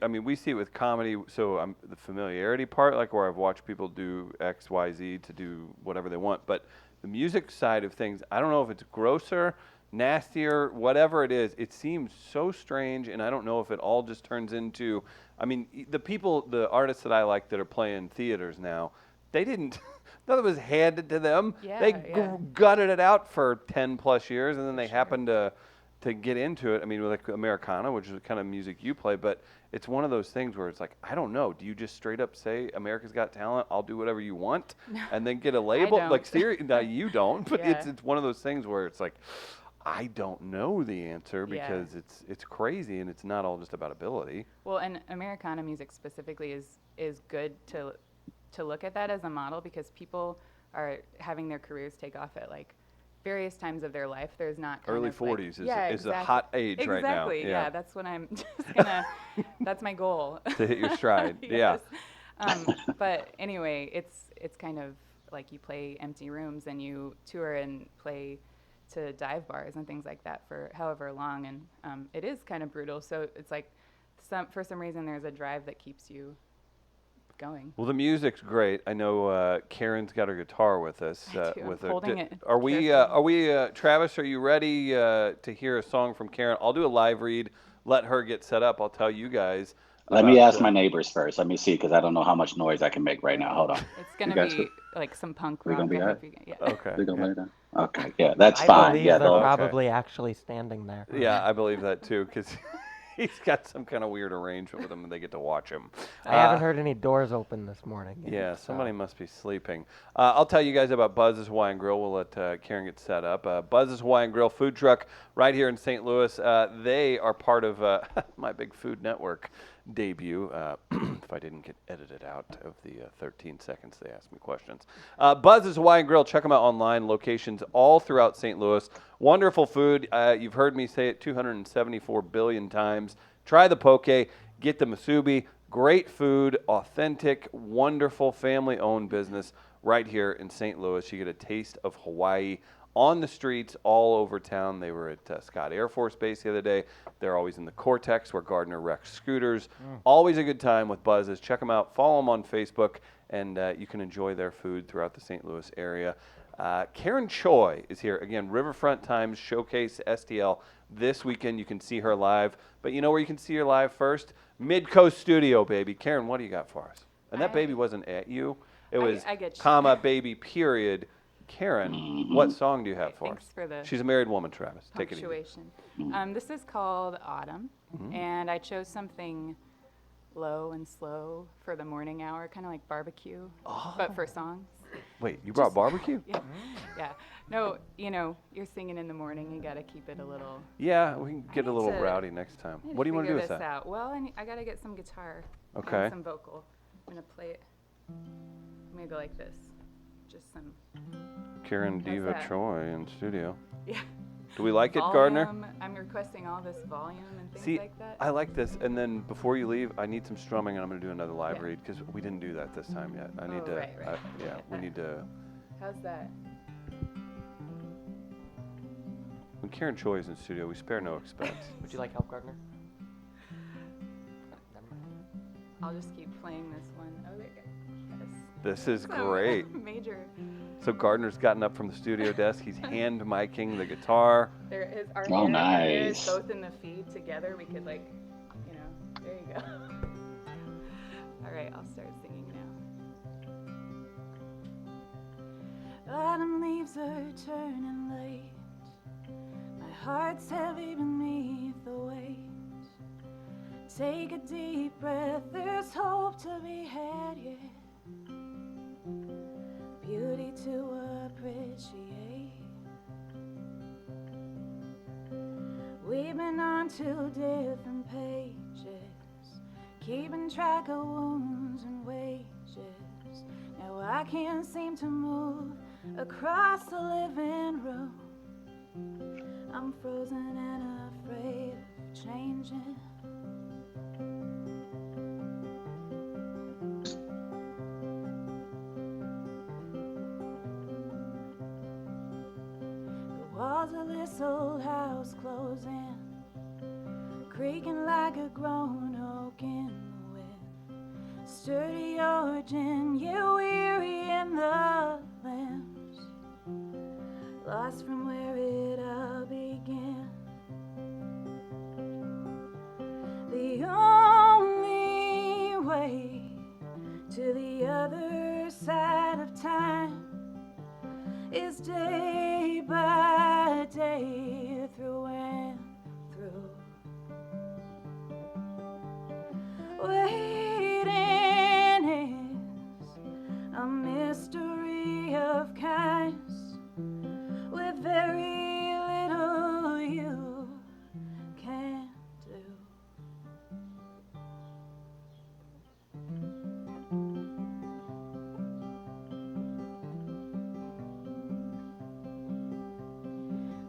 I mean, we see it with comedy. So the familiarity part, like where I've watched people do X, Y, Z to do whatever they want. But the music side of things, I don't know if it's grosser, nastier, whatever it is. It seems so strange, and I don't know if it all just turns into. I mean, the artists that I like that are playing theaters now, they didn't. Nothing was handed to them. They gutted it out for 10 plus years, and then they happened to get into it. I mean, with like Americana, which is the kind of music you play, but it's one of those things where it's like, I don't know. Do you just straight up say, America's Got Talent, I'll do whatever you want, and then get a label? I don't. Like, seriously, no, you don't. But it's one of those things where it's like, I don't know the answer because it's crazy, and it's not all just about ability. Well, and Americana music specifically is good to look at that as a model, because people are having their careers take off at like various times of their life. There's not kind early of 40s like, is a hot age right now. Exactly. Yeah, that's what I'm just gonna. That's my goal. To hit your stride. Yes. But anyway, it's kind of like you play empty rooms and you tour and play to dive bars and things like that for however long, and it is kind of brutal. So it's like for some reason there's a drive that keeps you going. Well, the music's great. I know Karen's got her guitar with us. I'm holding it. Are we? Travis, are you ready to hear a song from Karen? I'll do a live read. Let her get set up. I'll tell you guys. Let me ask my neighbors first. Let me see, because I don't know how much noise I can make right now. Hold on. It's gonna be like some punk rock. We're gonna be all right? Okay. We're gonna lay down. Okay. Yeah, that's I fine. believe Yeah, they're they'll- probably actually standing there. Yeah, I believe that too, because he's got some kind of weird arrangement with him, and they get to watch him. I haven't heard any doors open this morning yet, Yeah, so. somebody must be sleeping. I'll tell you guys about Buzz's Hawaiian Grill. We'll let Karen get set up. Buzz's Hawaiian Grill food truck right here in St. Louis. They are part of my big Food Network debut, if I didn't get edited out of the 13 seconds they asked me questions. Buzz's Hawaiian Grill, check them out online, locations all throughout St. Louis. Wonderful food. You've heard me say it 274 billion times. Try the poke, get the musubi. Great food, authentic, wonderful, family-owned business right here in St. Louis. You get a taste of Hawaii on the streets all over town. They were at Scott Air Force Base the other day. They're always in the Cortex where Gardner wrecks scooters. Always a good time with Buzzes. Check them out. Follow them on Facebook, and you can enjoy their food throughout the St. Louis area. Karen Choi is here. Again, Riverfront Times Showcase STL this weekend. You can see her live. But you know where you can see her live first? Midcoast Studio, baby. Karen, what do you got for us? And that baby wasn't at you. It was I get you. comma, baby, period. Karen, what song do you have for Thanks us? for the She's a married woman, Travis. Take it easy. punctuation. This is called Autumn, and I chose something low and slow for the morning hour, kind of like barbecue, but for songs. Wait, you brought barbecue? Yeah, yeah. No, you know, you're singing in the morning. You got to keep it a little. Yeah, we can get a need little to- rowdy next time. I need What do you want to do with figure that? this out. Well, I got to get some guitar. Okay. And some vocal. I'm gonna play it. I'm gonna go like this. Just some. Karen How's Diva that? Troy in studio. Yeah. Do we like it, Gardner? Volume. I'm requesting all this volume and things See, like that. I like this. And then before you leave, I need some strumming, and I'm going to do another live Yeah. read because we didn't do that this time yet. I need Oh, to. right. Yeah, we need to. How's that? When Karen Choi is in studio, we spare no expense. Would you like help, Gardner? Never mind. I'll just keep playing this one. Oh, there. Yes. This is So, great. Major. So Gardner's gotten up from the studio desk. He's hand micing the guitar. There is our Oh, hair, our hair is nice. both in the feed together. We could like, you know, there you go. All right, I'll start singing now. Autumn leaves are turning late. My heart's heavy beneath the weight. Take a deep breath. There's hope to be had yet. Beauty to appreciate. We've been on 2 different pages, keeping track of wounds and wages. Now I can't seem to move across the living room. I'm frozen and afraid of changing. The walls of this old house close in, creaking like a grown oak in the wind. Sturdy origin, you weary in the limbs, lost from where it all began. The only way to the other side of time is day by day, through and through. Waiting is a mystery of kinds, with very little you can do.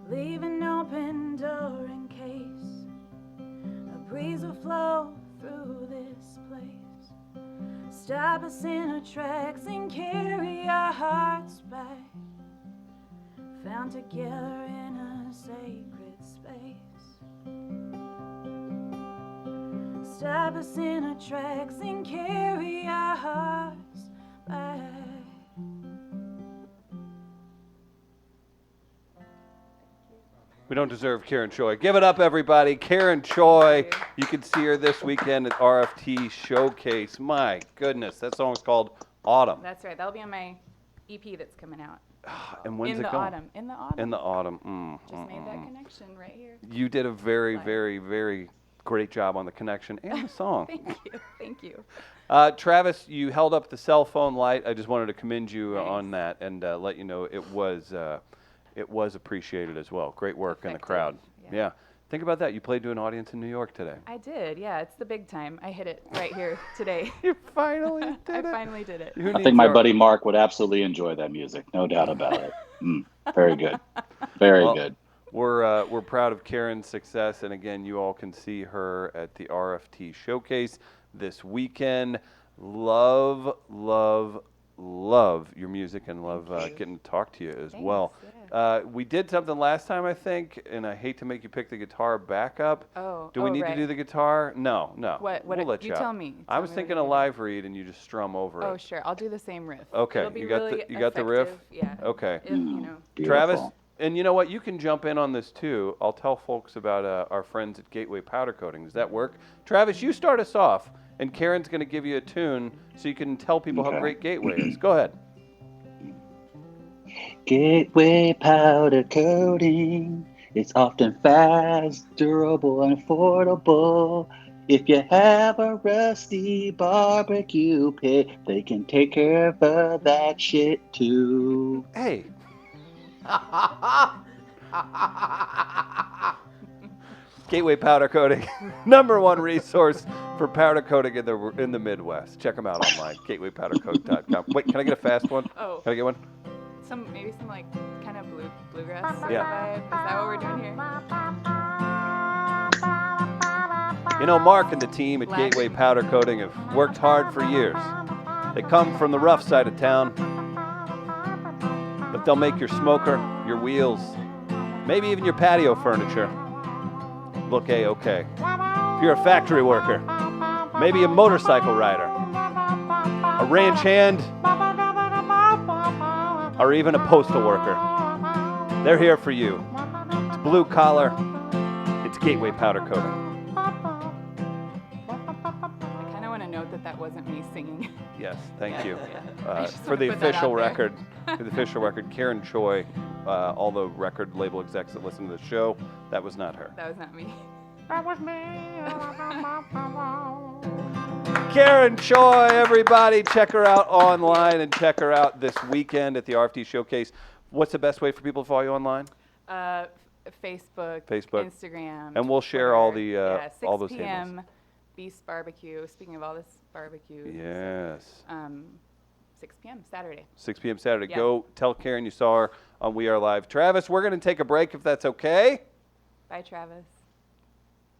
Leave an open door in case a breeze will flow through this place. Stop us in our tracks and carry our hearts back, found together in a sacred space. Stop us in our tracks and carry our hearts back. We don't deserve Karen Choi. Give it up, everybody. Karen Choi. Thank you. You can see her this weekend at RFT Showcase. My goodness, that song is called Autumn. That's right. That'll be on my EP that's coming out. And when's in it the going? autumn. In the autumn. In the autumn. Just made that connection right here. You did a very, Live. very, very great job on the connection and the song. Thank you. Thank you. Travis, you held up the cell phone light. I just wanted to commend you Thanks. on that and let you know it was appreciated as well. Great work in the Effective, crowd. yeah. Yeah. Think about that. You played to an audience in New York today. I did. Yeah, it's the big time. I hit it right here today. You finally did I it. finally did it. Who I needs think my our- buddy Mark would absolutely enjoy that music, no doubt about it. Very good, very Well, good. We're proud of Karen's success, and again, you all can see her at the RFT Showcase this weekend. Love your music, and love Thank you. getting to talk to you as Thanks, well. yeah. We did something last time, I think, and I hate to make you pick the guitar back up. Oh. Do we need to right. do the guitar? No. What? We'll let you out. tell me. I was Tell me what thinking you a do. live read, and you just strum over Oh, it. sure. I'll do the same riff. Okay, It'll be you got really the riff? effective, Yeah. Okay. If, you know. Beautiful. Travis, and you know what? You can jump in on this too. I'll tell folks about our friends at Gateway Powder Coating. Does that work? Travis, you start us off, and Karen's going to give you a tune so you can tell people how Okay. great Gateway is. Go ahead. Gateway powder coating. It's often fast, durable, and affordable. If you have a rusty barbecue pit, they can take care of that shit too. Hey. Gateway Powder Coating, #1 resource for powder coating in the Midwest. Check them out online, gatewaypowdercoat.com. Wait, can I get a fast one? Oh. Can I get one? Maybe some like kind of bluegrass sort Yeah. of vibe. Is that what we're doing here? You know, Mark and the team at Black. Gateway Powder Coating have worked hard for years. They come from the rough side of town, but they'll make your smoker, your wheels, maybe even your patio furniture look A-okay. If you're a factory worker, maybe a motorcycle rider, a ranch hand, or even a postal worker, they're here for you. It's blue collar, it's Gateway Powder Coating. I kind of want to note that wasn't me singing. Yes, thank you. I just For wanna the put that official out there. record, Karen Choi, all the record label execs that listen to the show, that was not her. That was not me. Karen Choi, everybody, check her out online and check her out this weekend at the RFT Showcase. What's the best way for people to follow you online? Facebook, Instagram, And we'll share all the Twitter. 6 all those p.m. handles. Beast Barbecue. Speaking of all this barbecue. Yes. 6 p.m. Saturday. 6 p.m. Saturday. Yeah. Go tell Karen you saw her on We Are Live. Travis, we're going to take a break if that's okay. Bye, Travis.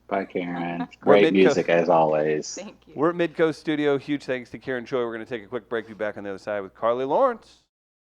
Bye, Karen. We're Great mid-co- music as always. Thank you. We're at Midcoast Studio. Huge thanks to Karen Choi. We're going to take a quick break. Be back on the other side with Carly Lawrence.